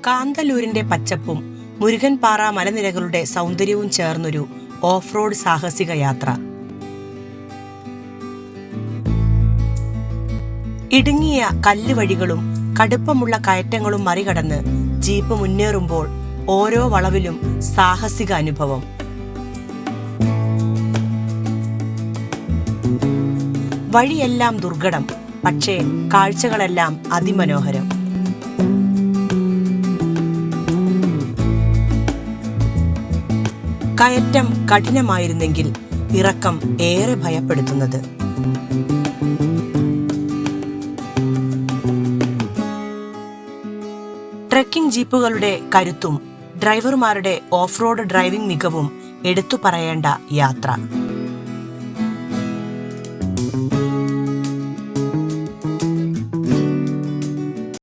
കാന്തല്ലൂരിന്റെ പച്ചപ്പും മുരുകൻപാറ മലനിരകളുടെ സൗന്ദര്യവും ചേർന്നൊരു ഓഫ് റോഡ് സാഹസിക യാത്ര. ഇടുങ്ങിയ കല്ലുവഴികളും കടുപ്പമുള്ള കയറ്റങ്ങളും മറികടന്ന് ജീപ്പ് മുന്നേറുമ്പോൾ ഓരോ വളവിലും സാഹസിക അനുഭവം. വഴിയെല്ലാം ദുർഘടം, പക്ഷേ കാഴ്ചകളെല്ലാം അതിമനോഹരം. കയറ്റം കഠിനമായിരുന്നെങ്കിൽ ഇറക്കം ഏറെ ഭയപ്പെടുത്തുന്നത്. ട്രെക്കിംഗ് ജീപ്പുകളുടെ കരുത്തും ഡ്രൈവർമാരുടെ ഓഫ് റോഡ് ഡ്രൈവിംഗ് മികവും എടുത്തു പറയേണ്ട യാത്ര.